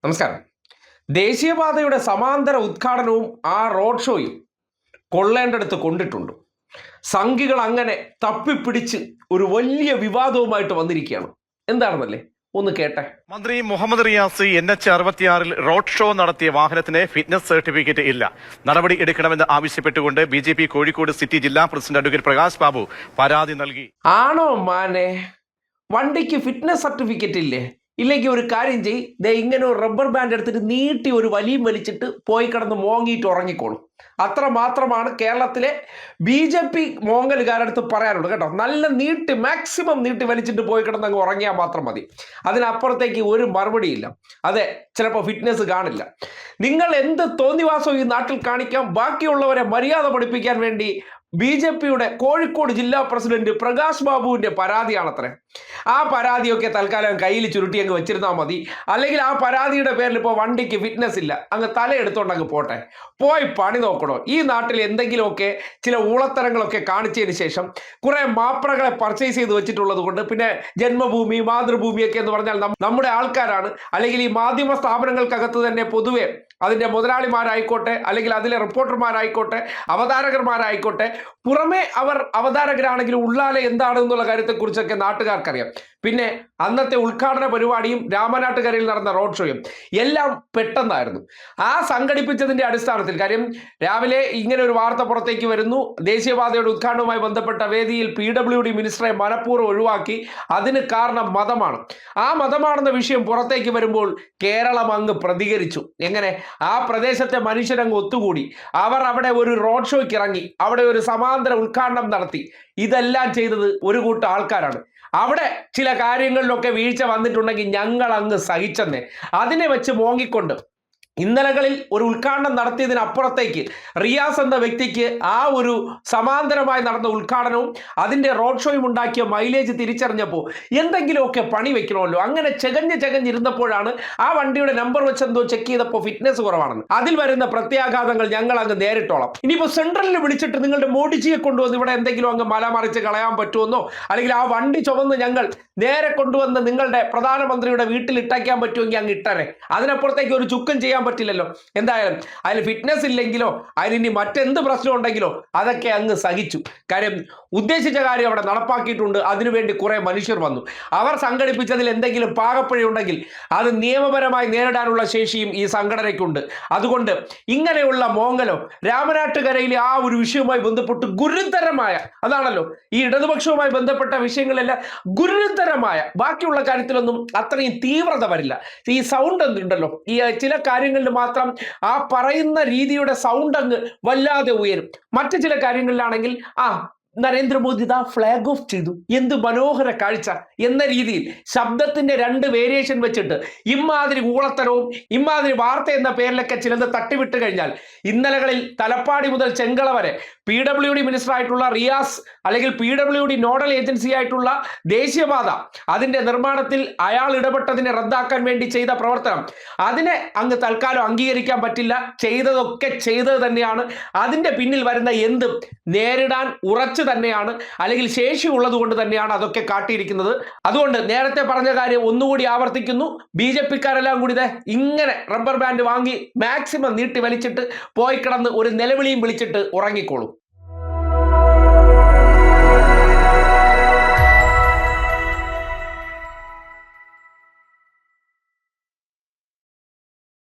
നമസ്കാരം. ദേശീയപാതയുടെ സമാന്തര ഉദ്ഘാടനവും ആ റോഡ് ഷോയും കൊള്ളേണ്ടടുത്ത് കൊണ്ടിട്ടുണ്ട്. സംഘികൾ അങ്ങനെ തപ്പിപ്പിടിച്ച് ഒരു വലിയ വിവാദവുമായിട്ട് വന്നിരിക്കുകയാണ്. എന്താണെന്നല്ലേ, ഒന്ന് കേട്ടെ. മന്ത്രി Muhammad Riyas NH-66 road show നടത്തിയ വാഹനത്തിന് ഫിറ്റ്നസ് സർട്ടിഫിക്കറ്റ് ഇല്ല, നടപടി എടുക്കണമെന്ന് ആവശ്യപ്പെട്ടുകൊണ്ട് BJP കോഴിക്കോട് സിറ്റി ജില്ലാ പ്രസിഡന്റ് അഡ്വക്കേറ്റ് പ്രകാശ് ബാബു പരാതി നൽകി. ആണോ മാനെ, വണ്ടിക്ക് ഫിറ്റ്നസ് സർട്ടിഫിക്കറ്റ് ഇല്ലേ? ഇല്ലെങ്കിൽ ഒരു കാര്യം ചെയ്യ്, ദേ ഇങ്ങനെ ഒരു റബ്ബർ ബാൻഡ് എടുത്തിട്ട് നീട്ടി ഒരു വലിയും വലിച്ചിട്ട് പോയി കിടന്ന് മോങ്ങിയിട്ട് ഉറങ്ങിക്കോളും. അത്ര മാത്രമാണ് കേരളത്തിലെ BJP മോങ്ങലുകാരടുത്ത് പറയാനുള്ളത് കേട്ടോ. നല്ല നീട്ടി, മാക്സിമം നീട്ടി വലിച്ചിട്ട് പോയി കിടന്ന് അങ്ങ് ഉറങ്ങിയാൽ മാത്രം മതി. അതിനപ്പുറത്തേക്ക് ഒരു മറുപടിയില്ല. അതെ, ചിലപ്പോൾ ഫിറ്റ്നസ് കാണില്ല. നിങ്ങൾ എന്ത് തോന്നിവാസവും ഈ നാട്ടിൽ കാണിക്കാം. ബാക്കിയുള്ളവരെ മര്യാദ പഠിപ്പിക്കാൻ വേണ്ടി BJPയുടെ കോഴിക്കോട് ജില്ലാ പ്രസിഡന്റ് പ്രകാശ് ബാബുവിന്റെ പരാതിയാണത്രേ. ആ പരാതിയൊക്കെ തൽക്കാലം കയ്യിൽ ചുരുട്ടി അങ്ങ് വെച്ചിരുന്നാൽ മതി. അല്ലെങ്കിൽ ആ പരാതിയുടെ പേരിൽ ഇപ്പോൾ വണ്ടിക്ക് ഫിറ്റ്നസ് ഇല്ല, അങ്ങ് തലയെടുത്തോണ്ട് അങ്ങ് പോട്ടെ. പോയി പണി നോക്കണോ? ഈ നാട്ടിൽ എന്തെങ്കിലുമൊക്കെ ചില ഊളത്തരങ്ങളൊക്കെ കാണിച്ചതിന് ശേഷം കുറെ മാപ്രകളെ പർച്ചേസ് ചെയ്ത് വെച്ചിട്ടുള്ളത് കൊണ്ട്, പിന്നെ ജന്മഭൂമി മാതൃഭൂമിയൊക്കെ എന്ന് പറഞ്ഞാൽ നമ്മുടെ ആൾക്കാരാണ്. അല്ലെങ്കിൽ ഈ മാധ്യമ സ്ഥാപനങ്ങൾക്കകത്ത് തന്നെ പൊതുവെ അതിൻ്റെ മുതലാളിമാരായിക്കോട്ടെ, അല്ലെങ്കിൽ അതിലെ റിപ്പോർട്ടർമാരായിക്കോട്ടെ, അവതാരകന്മാരായിക്കോട്ടെ, പുറമെ അവർ അവതാരകരാണെങ്കിലും ഉള്ളാലെ എന്താണെന്നുള്ള കാര്യത്തെക്കുറിച്ചൊക്കെ നാട്ടുകാർക്കറിയാം. പിന്നെ അന്നത്തെ ഉദ്ഘാടന പരിപാടിയും രാമനാട്ടുകരയിൽ നടന്ന റോഡ് ഷോയും എല്ലാം പെട്ടെന്നായിരുന്നു. ആ സംഘടിപ്പിച്ചതിൻ്റെ അടിസ്ഥാനത്തിൽ, കാര്യം രാവിലെ ഇങ്ങനെ ഒരു വാർത്ത പുറത്തേക്ക് വരുന്നു, ദേശീയപാതയുടെ ഉദ്ഘാടനവുമായി ബന്ധപ്പെട്ട വേദിയിൽ PWD മിനിസ്റ്ററെ മനഃപൂർവ്വം ഒഴിവാക്കി. അതിന് കാരണം മതമാണ്. ആ മതമാണെന്ന വിഷയം പുറത്തേക്ക് വരുമ്പോൾ കേരളം അങ്ങ് പ്രതികരിച്ചു. എങ്ങനെ? ആ പ്രദേശത്തെ മനുഷ്യരങ്ങ് ഒത്തുകൂടി. അവർ അവിടെ ഒരു റോഡ് ഷോയ്ക്ക് ഇറങ്ങി, അവിടെ ഒരു സമാന്തര ഉദ്ഘാടനം നടത്തി. ഇതെല്ലാം ചെയ്തത് ഒരു കൂട്ടം ആൾക്കാരാണ്. അവിടെ ചില കാര്യങ്ങളിലൊക്കെ വീഴ്ച വന്നിട്ടുണ്ടെങ്കിൽ ഞങ്ങൾ അങ്ങ് സഹിച്ചെന്നേ. അതിനെ വെച്ച് മോങ്ങിക്കൊണ്ട് ഇന്നലകളിൽ ഒരു ഉദ്ഘാടനം നടത്തിയതിനപ്പുറത്തേക്ക് റിയാസ് എന്ന വ്യക്തിക്ക് ആ ഒരു സമാന്തരമായി നടന്ന ഉദ്ഘാടനവും അതിൻ്റെ റോഡ് ഷോയും ഉണ്ടാക്കിയ മൈലേജ് തിരിച്ചറിഞ്ഞപ്പോൾ എന്തെങ്കിലുമൊക്കെ പണി വെക്കണമല്ലോ. അങ്ങനെ ചെകഞ്ഞിരുന്നപ്പോഴാണ് ആ വണ്ടിയുടെ നമ്പർ വെച്ച് എന്തോ ചെക്ക് ചെയ്തപ്പോൾ ഫിറ്റ്നസ് കുറവാണെന്ന്. അതിൽ വരുന്ന പ്രത്യാഘാതങ്ങൾ ഞങ്ങൾ അങ്ങ് നേരിട്ടോളാം. ഇനിയിപ്പോൾ സെൻട്രലിൽ വിളിച്ചിട്ട് നിങ്ങളുടെ മോഡിജിയെ കൊണ്ടുവന്ന് ഇവിടെ എന്തെങ്കിലും അങ്ങ് മലമറിച്ച് കളയാൻ പറ്റുമെന്നോ, അല്ലെങ്കിൽ ആ വണ്ടി ചുവന്ന് ഞങ്ങൾ നേരെ കൊണ്ടുവന്ന് നിങ്ങളുടെ പ്രധാനമന്ത്രിയുടെ വീട്ടിൽ ഇട്ടയ്ക്കാൻ പറ്റുമെങ്കിൽ അങ്ങ് ഇട്ടരെ. അതിനപ്പുറത്തേക്ക് ഒരു ചുക്കും ചെയ്യാൻ പറ്റില്ലല്ലോ. എന്തായാലും അതിൽ ഫിറ്റ്നസ് ഇല്ലെങ്കിലോ അതിനി മറ്റെന്ത് പ്രശ്നം ഉണ്ടെങ്കിലോ അതൊക്കെ അങ്ങ് സഹിച്ചു. കാര്യം ഉദ്ദേശിച്ച കാര്യം അവിടെ നടപ്പാക്കിയിട്ടുണ്ട്. അതിനുവേണ്ടി കുറെ മനുഷ്യർ വന്നു. അവർ സംഘടിപ്പിച്ചതിൽ എന്തെങ്കിലും പാകപ്പിഴയുണ്ടെങ്കിൽ അത് നിയമപരമായി നേരിടാനുള്ള ശേഷിയും ഈ സംഘടനയ്ക്കുണ്ട്. അതുകൊണ്ട് ഇങ്ങനെയുള്ള മോങ്ങലോ രാമനാട്ടുകരയിലെ ആ ഒരു വിഷയവുമായി ബന്ധപ്പെട്ട് ഗുരുതരമായ, അതാണല്ലോ ഈ ഇടതുപക്ഷവുമായി ബന്ധപ്പെട്ട വിഷയങ്ങളെല്ലാം ഗുരുതരമായ, ബാക്കിയുള്ള കാര്യത്തിലൊന്നും അത്രയും തീവ്രത വരില്ല. ഈ സൗണ്ട് എന്തുണ്ടല്ലോ, ഈ ചില കാര്യങ്ങളിൽ മാത്രം ആ പറയുന്ന രീതിയുടെ സൗണ്ട് അങ്ങ് വല്ലാതെ ഉയരും. മറ്റു ചില കാര്യങ്ങളിലാണെങ്കിൽ നരേന്ദ്രമോദി ദാ ഫ്ലാഗ് ഓഫ് ചെയ്തു, എന്ത് മനോഹര കാഴ്ച എന്ന രീതിയിൽ ശബ്ദത്തിന്റെ 2 വേരിയേഷൻ വെച്ചിട്ട് ഇമാതിരി ഊളത്തരവും ഇമാതിരി വാർത്ത എന്ന പേരിലൊക്കെ ചിലത് തട്ടിവിട്ട് കഴിഞ്ഞാൽ, ഇന്നലകളിൽ തലപ്പാടി മുതൽ ചെങ്കള വരെ PWD മിനിസ്റ്റർ ആയിട്ടുള്ള റിയാസ്, അല്ലെങ്കിൽ PWD നോഡൽ ഏജൻസി ആയിട്ടുള്ള ദേശീയപാത, അതിന്റെ നിർമ്മാണത്തിൽ അയാൾ ഇടപെട്ടതിനെ റദ്ദാക്കാൻ വേണ്ടി ചെയ്ത പ്രവർത്തനം, അതിനെ അങ്ങ് തൽക്കാലം അംഗീകരിക്കാൻ പറ്റില്ല. ചെയ്തതൊക്കെ ചെയ്തത് തന്നെയാണ്. അതിന്റെ പിന്നിൽ വരുന്ന എന്തും നേരിടാൻ ഉറച്ചു തന്നെയാണ്, അല്ലെങ്കിൽ ശേഷി ഉള്ളത് കൊണ്ട് തന്നെയാണ് അതൊക്കെ കാട്ടിയിരിക്കുന്നത്. അതുകൊണ്ട് നേരത്തെ പറഞ്ഞ കാര്യം ഒന്നുകൂടി ആവർത്തിക്കുന്നു. BJPക്കാരെല്ലാം കൂടി ഇങ്ങനെ റബ്ബർ ബാൻഡ് വാങ്ങി മാക്സിമം നീട്ടി വലിച്ചിട്ട് പോയി കിടന്ന് ഒരു നിലവിളിയും വിളിച്ചിട്ട് ഉറങ്ങിക്കോളും.